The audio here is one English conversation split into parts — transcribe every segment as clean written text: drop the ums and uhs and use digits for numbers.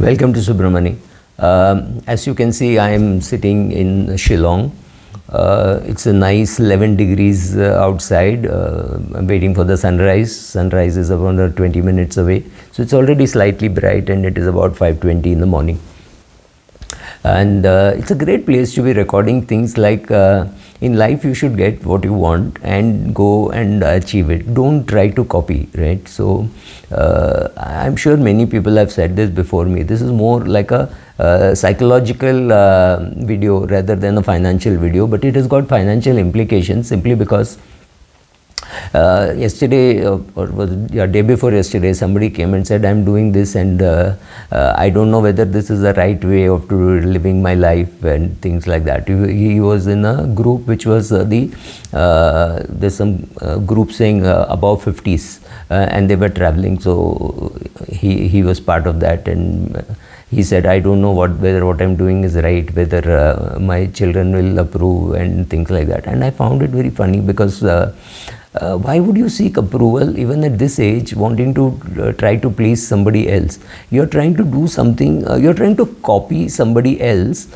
Welcome to Subramani. As you can see, I am sitting in Shillong. It's a nice 11 degrees outside. I'm waiting for the sunrise. Sunrise is about 20 minutes away. So it's already slightly bright and it is about 5:20 in the morning. And it's a great place to be recording things like in life you should get what you want and go and achieve it. Don't try to copy, right? So I'm sure many people have said this before me. This is more like a psychological video rather than a financial video, but it has got financial implications simply because yesterday or was it, day before yesterday, somebody came and said, I'm doing this and I don't know whether this is the right way of living my life and things like that. He was in a group which was there's some group saying above 50s and they were traveling, so he was part of that, and he said, I don't know whether what I'm doing is right, whether my children will approve and things like that. And I found it very funny because why would you seek approval even at this age, wanting to try to please somebody else? You're trying to do something, you're trying to copy somebody else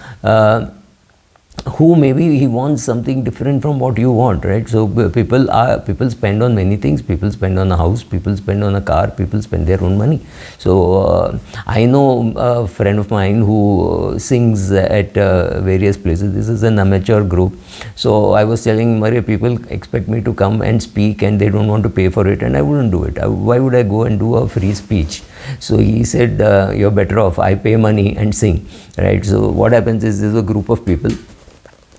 who maybe he wants something different from what you want, right? So people spend on many things. People spend on a house, people spend on a car, people spend their own money. So I know a friend of mine who sings at various places. This is an amateur group. So I was telling Maria, people expect me to come and speak and they don't want to pay for it, and I wouldn't do it. Why would I go and do a free speech? So he said, you're better off, I pay money and sing, right? So what happens is there's a group of people,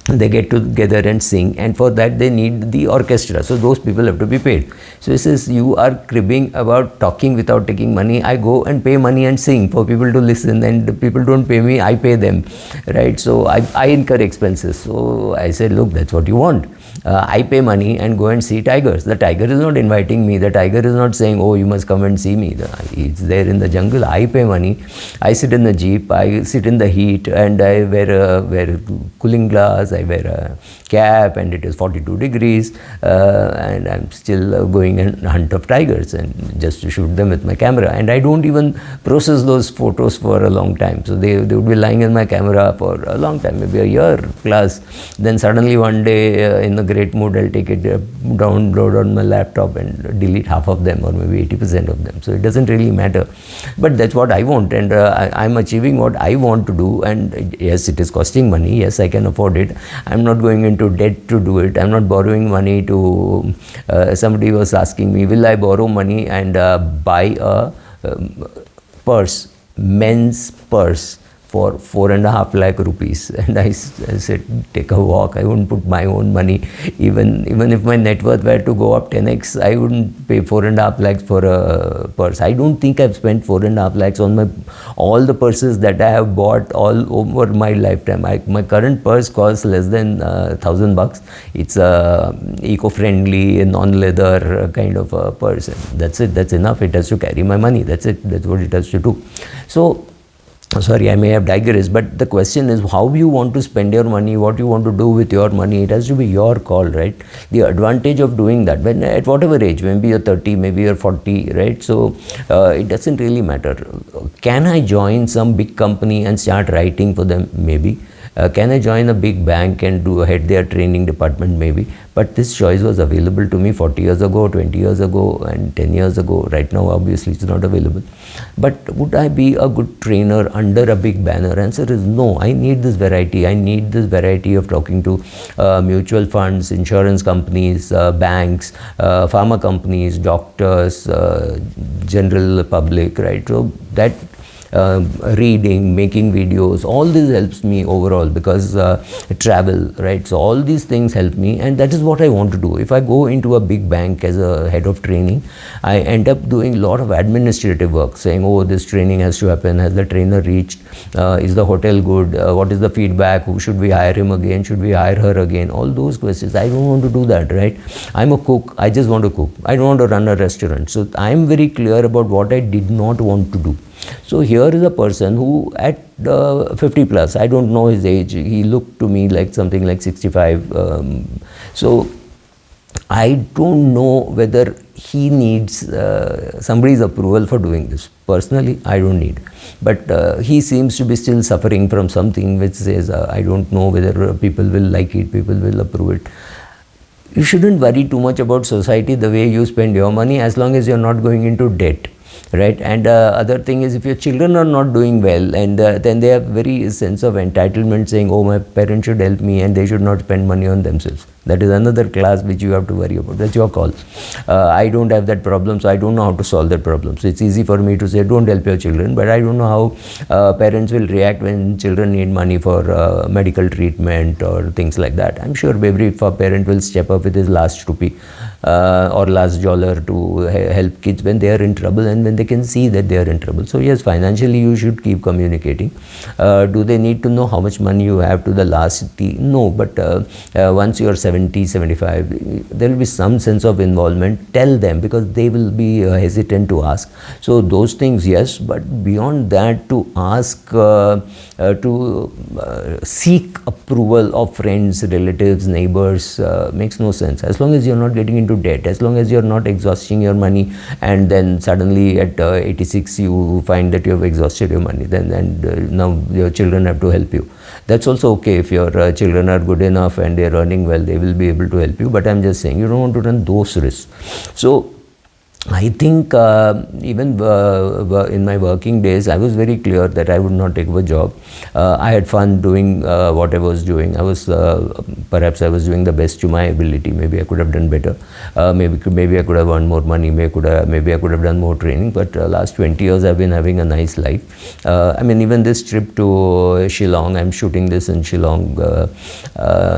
they get together and sing, and for that they need the orchestra, so those people have to be paid. So he says, you are cribbing about talking without taking money. I go and pay money and sing for people to listen, and people don't pay me, I pay them, right? So I incur expenses. So I said, look, that's what you want. I pay money and go and see tigers. The tiger is not inviting me. The tiger is not saying, oh, you must come and see me. It's there in the jungle. I pay money. I sit in the jeep. I sit in the heat, and I wear cooling glass. I wear a cap, and it is 42 degrees. And I'm still going and hunt of tigers and just to shoot them with my camera. And I don't even process those photos for a long time. So they would be lying in my camera for a long time, maybe a year plus. Then suddenly one day in a great mood, I'll take it, download on my laptop and delete half of them or maybe 80% of them. So it doesn't really matter. But that's what I want, and I'm achieving what I want to do. And yes, it is costing money. Yes, I can afford it. I'm not going into debt to do it. I'm not borrowing money to, somebody was asking me, will I borrow money and buy a purse, men's purse, for 4.5 lakh rupees? And I said, take a walk. I wouldn't put my own money. Even if my net worth were to go up 10x, I wouldn't pay 4.5 lakhs for a purse. I don't think I've spent 4.5 lakhs on all the purses that I have bought all over my lifetime. My current purse costs less than $1,000. It's a eco-friendly, non-leather kind of a purse. That's it. That's enough. It has to carry my money. That's it. That's what it has to do. So, sorry, I may have digressed, but the question is how you want to spend your money, what you want to do with your money. It has to be your call, right? The advantage of doing that, when at whatever age, maybe you're 30, maybe you're 40, right? So it doesn't really matter. Can I join some big company and start writing for them? Maybe. Can I join a big bank and head their training department? Maybe. But this choice was available to me 40 years ago, 20 years ago, and 10 years ago. Right now, obviously, it's not available. But would I be a good trainer under a big banner? Answer is no. I need this variety. I need this variety of talking to mutual funds, insurance companies, banks, pharma companies, doctors, general public, right? So that reading, making videos, all this helps me overall because travel, right? So all these things help me, and that is what I want to do. If I go into a big bank as a head of training, I end up doing a lot of administrative work, saying, oh, this training has to happen. Has the trainer reached? Is the hotel good? What is the feedback? Who should we hire him again? Should we hire her again? All those questions. I don't want to do that, right? I'm a cook. I just want to cook. I don't want to run a restaurant. So I'm very clear about what I did not want to do. So here is a person who at 50 plus, I don't know his age, he looked to me like something like 65. So I don't know whether he needs somebody's approval for doing this. Personally, I don't need. But he seems to be still suffering from something which says, I don't know whether people will like it, people will approve it. You shouldn't worry too much about society, the way you spend your money, as long as you're not going into debt. Right. And other thing is, if your children are not doing well, and then they have very sense of entitlement, saying, oh, my parents should help me and they should not spend money on themselves. That is another class which you have to worry about. That's your call. I don't have that problem, so I don't know how to solve that problem. So it's easy for me to say, don't help your children, but I don't know how parents will react when children need money for medical treatment or things like that. I'm sure every parent will step up with his last rupee or last dollar to help kids when they are in trouble and when they can see that they are in trouble. So yes, financially you should keep communicating. Do they need to know how much money you have to the last T? No, but once you are 70, 75, there will be some sense of involvement. Tell them, because they will be hesitant to ask. So those things, yes, but beyond that, to ask, to seek approval of friends, relatives, neighbors makes no sense. As long as you're not getting into debt, as long as you're not exhausting your money, and then suddenly at 86 you find that you have exhausted your money, then and now your children have to help you. That's also okay. If your children are good enough and they're earning well, they will be able to help you. But I'm just saying, you don't want to run those risks. So I think even in my working days, I was very clear that I would not take up a job. I had fun doing what I was doing. I was perhaps I was doing the best to my ability. Maybe I could have done better. Maybe I could have earned more money. Maybe I could have done more training. But last 20 years, I've been having a nice life. I mean, even this trip to Shillong, I'm shooting this in Shillong,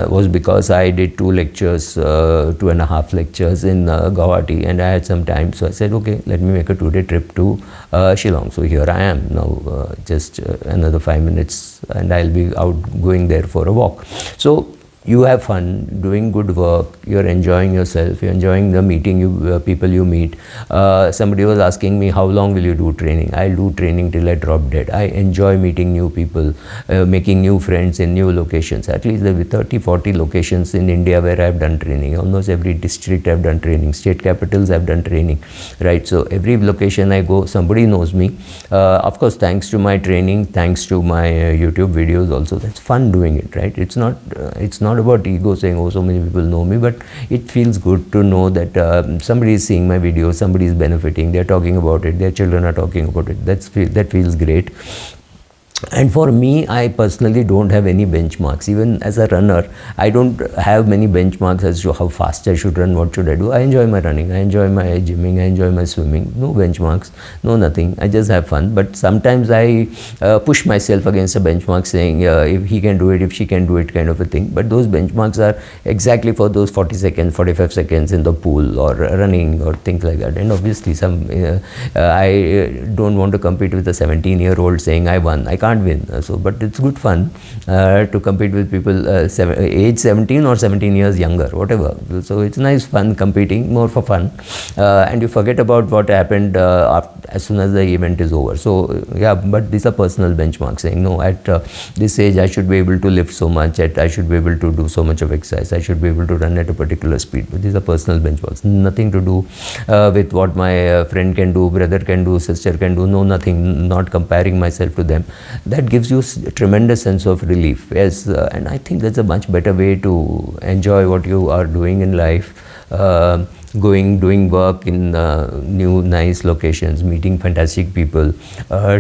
was because I did 2 lectures, 2.5 lectures in Guwahati, and I had some time. So I said, okay, let me make a 2-day trip to Shillong. So here I am now, just another 5 minutes and I'll be out going there for a walk. So you have fun doing good work, you're enjoying yourself, you're enjoying the meeting people you meet. Somebody was asking me, how long will you do training? I'll do training till I drop dead. I enjoy meeting new people, making new friends in new locations. At least there are 30-40 locations in India where I've done training. Almost every district I've done training, state capitals I've done training, right? So every location I go, somebody knows me. Of course, thanks to my training, thanks to my YouTube videos also. That's fun doing it, right? It's not about ego saying, oh, so many people know me, but it feels good to know that somebody is seeing my videos, somebody is benefiting, they're talking about it, their children are talking about it. That feels great. And for me, I personally don't have any benchmarks. Even as a runner, I don't have many benchmarks as to how fast I should run, what should I do. I enjoy my running, I enjoy my gymming, I enjoy my swimming. No benchmarks, no nothing. I just have fun. But sometimes I push myself against a benchmark saying, if he can do it, if she can do it, kind of a thing. But those benchmarks are exactly for those 40 seconds, 45 seconds in the pool or running or things like that. And obviously, I don't want to compete with a 17-year-old saying I won. I can't win. So, but it's good fun to compete with people age 17 or 17 years younger, whatever. So it's nice fun competing, more for fun, and you forget about what happened as soon as the event is over. So yeah, but these are personal benchmarks saying, no, at this age I should be able to lift so much, I should be able to do so much of exercise, I should be able to run at a particular speed. But these are personal benchmarks, nothing to do with what my friend can do, brother can do, sister can do. No, nothing, not comparing myself to them. That gives you a tremendous sense of relief. Yes, and I think that's a much better way to enjoy what you are doing in life. Doing work in new nice locations, meeting fantastic people,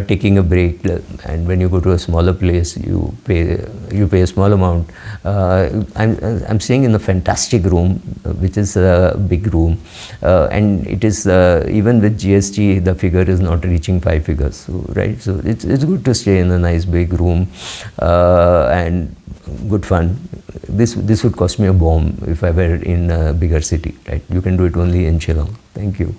taking a break, and when you go to a smaller place, you pay a small amount. I'm staying in a fantastic room, which is a big room, and it is even with GST the figure is not reaching 5 figures. So, right, so it's good to stay in a nice big room and good fun. This would cost me a bomb if I were in a bigger city, right? You can do it only in Shillong. Thank you.